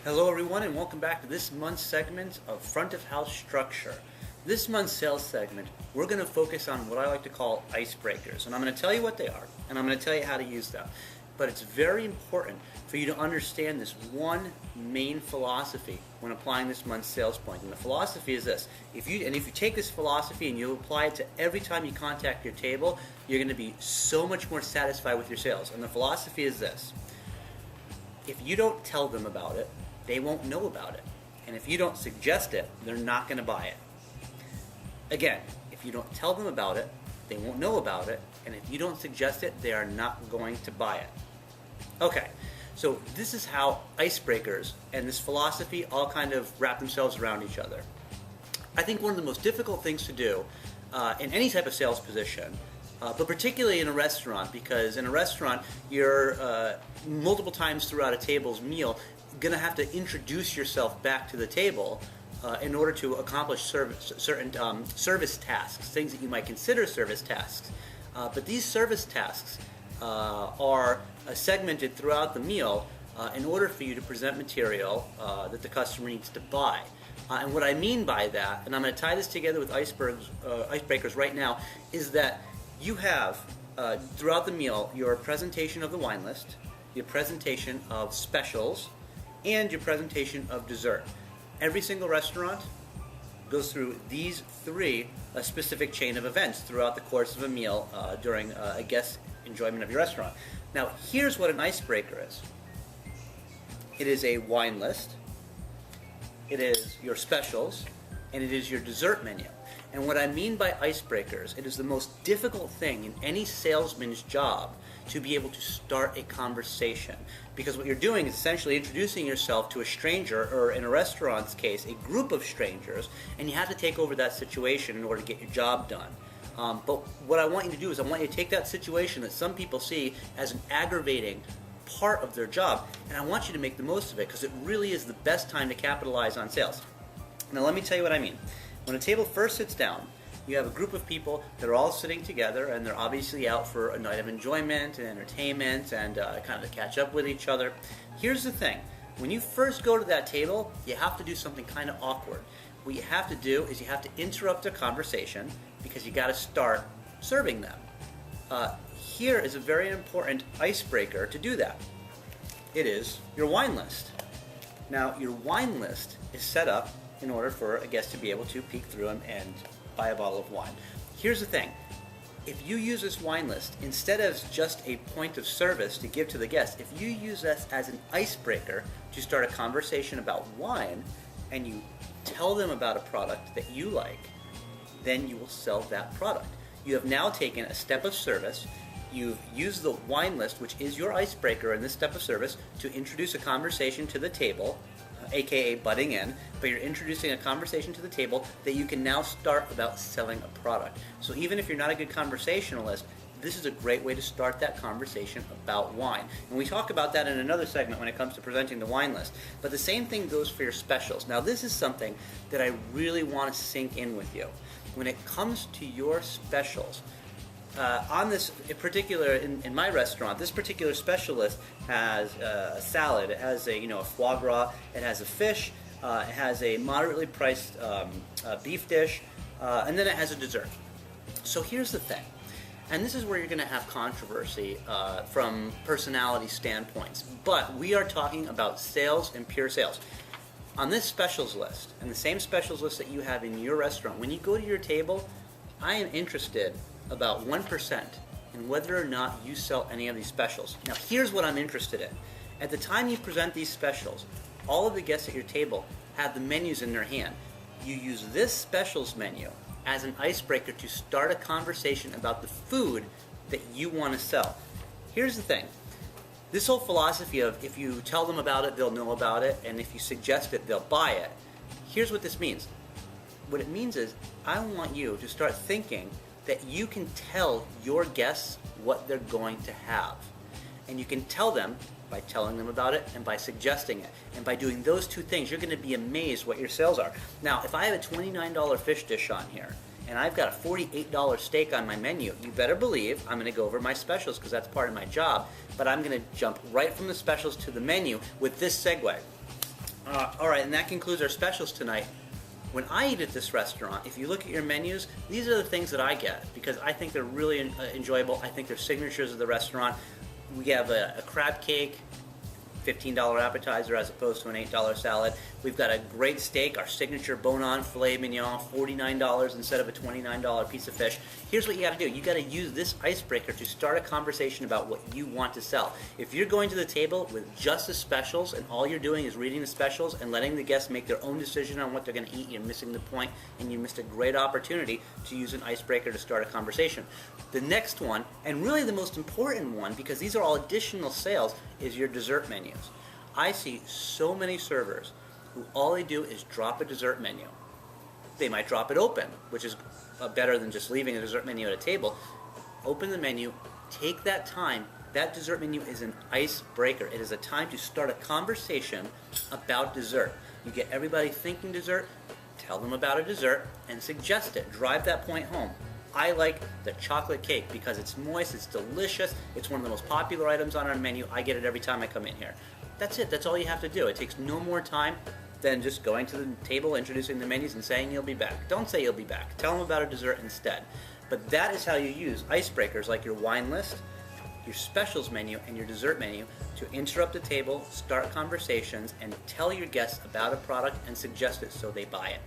Hello everyone and welcome back to this month's segment of Front of House Structure. This month's sales segment, we're going to focus on what I like to call icebreakers. And I'm going to tell you what they are, and I'm going to tell you how to use them. But it's very important for you to understand this one main philosophy when applying this month's sales point. And the philosophy is this. If you take this philosophy and you apply it to every time you contact your table, you're going to be so much more satisfied with your sales. And the philosophy is this. If you don't tell them about it, they won't know about it. And if you don't suggest it, they're not going to buy it. Again, if you don't tell them about it, they won't know about it. And if you don't suggest it, they are not going to buy it. Okay, so this is how icebreakers and this philosophy all kind of wrap themselves around each other. I think one of the most difficult things to do in any type of sales position, but particularly in a restaurant, because in a restaurant, you're multiple times throughout a table's meal going to have to introduce yourself back to the table in order to accomplish certain service tasks, things that you might consider service tasks. But these service tasks are segmented throughout the meal in order for you to present material that the customer needs to buy. And what I mean by that, and I'm going to tie this together with icebreakers right now, is that you have throughout the meal your presentation of the wine list, your presentation of specials, and your presentation of dessert. Every single restaurant goes through these three a specific chain of events throughout the course of a meal during a guest enjoyment of your restaurant. Now, here's what an icebreaker is. It is a wine list, it is your specials, and it is your dessert menu. And what I mean by icebreakers, it is the most difficult thing in any salesman's job to be able to start a conversation. Because what you're doing is essentially introducing yourself to a stranger, or in a restaurant's case, a group of strangers, and you have to take over that situation in order to get your job done. But what I want you to do is I want you to take that situation that some people see as an aggravating part of their job, and I want you to make the most of it, because it really is the best time to capitalize on sales. Now let me tell you what I mean. When a table first sits down, you have a group of people that are all sitting together, and they're obviously out for a night of enjoyment and entertainment and kind of to catch up with each other. Here's the thing. When you first go to that table, you have to do something kind of awkward. What you have to do is you have to interrupt their conversation because you got to start serving them. Here is a very important icebreaker to do that. It is your wine list. Now, your wine list is set up in order for a guest to be able to peek through them and buy a bottle of wine. Here's the thing. If you use this wine list, instead of just a point of service to give to the guest, if you use this as an icebreaker to start a conversation about wine, and you tell them about a product that you like, then you will sell that product. You have now taken a step of service. You've used the wine list, which is your icebreaker in this step of service, to introduce a conversation to the table, aka butting in, but you're introducing a conversation to the table that you can now start about selling a product. So even if you're not a good conversationalist, this is a great way to start that conversation about wine. And we talk about that in another segment when it comes to presenting the wine list. But the same thing goes for your specials. Now this is something that I really want to sink in with you. When it comes to your specials, on this particular, in my restaurant, this particular special list has a salad. It has a foie gras. It has a fish. It has a moderately priced beef dish, and then it has a dessert. So here's the thing, and this is where you're going to have controversy from personality standpoints. But we are talking about sales and pure sales. On this specials list, and the same specials list that you have in your restaurant, when you go to your table, I am interested about 1% in whether or not you sell any of these specials. Now here's what I'm interested in. At the time you present these specials, all of the guests at your table have the menus in their hand. You use this specials menu as an icebreaker to start a conversation about the food that you want to sell. Here's the thing. This whole philosophy of if you tell them about it, they'll know about it, and if you suggest it, they'll buy it. Here's what this means. What it means is I want you to start thinking that you can tell your guests what they're going to have. And you can tell them by telling them about it and by suggesting it. And by doing those two things, you're going to be amazed what your sales are. Now, if I have a $29 fish dish on here, and I've got a $48 steak on my menu, you better believe I'm going to go over my specials because that's part of my job. But I'm going to jump right from the specials to the menu with this segue. All right, and that concludes our specials tonight. When I eat at this restaurant, if you look at your menus, these are the things that I get because I think they're really enjoyable. I think they're signatures of the restaurant. We have a crab cake, $15 appetizer as opposed to an $8 salad. We've got a great steak, our signature bone-on filet mignon, $49 instead of a $29 piece of fish. Here's what you got to do. You got to use this icebreaker to start a conversation about what you want to sell. If you're going to the table with just the specials and all you're doing is reading the specials and letting the guests make their own decision on what they're going to eat, you're missing the point and you missed a great opportunity to use an icebreaker to start a conversation. The next one, and really the most important one, because these are all additional sales, is your dessert menus. I see so many servers who all they do is drop a dessert menu. They might drop it open, which is better than just leaving a dessert menu at a table. Open the menu, take that time. That dessert menu is an icebreaker. It is a time to start a conversation about dessert. You get everybody thinking dessert, tell them about a dessert, and suggest it. Drive that point home. I like the chocolate cake because it's moist, it's delicious, it's one of the most popular items on our menu. I get it every time I come in here. That's it. That's all you have to do. It takes no more time than just going to the table, introducing the menus, and saying you'll be back. Don't say you'll be back. Tell them about a dessert instead. But that is how you use icebreakers like your wine list, your specials menu, and your dessert menu to interrupt the table, start conversations, and tell your guests about a product and suggest it so they buy it.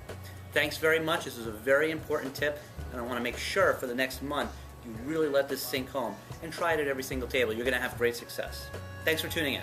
Thanks very much. This is a very important tip, and I want to make sure for the next month you really let this sink home and try it at every single table. You're going to have great success. Thanks for tuning in.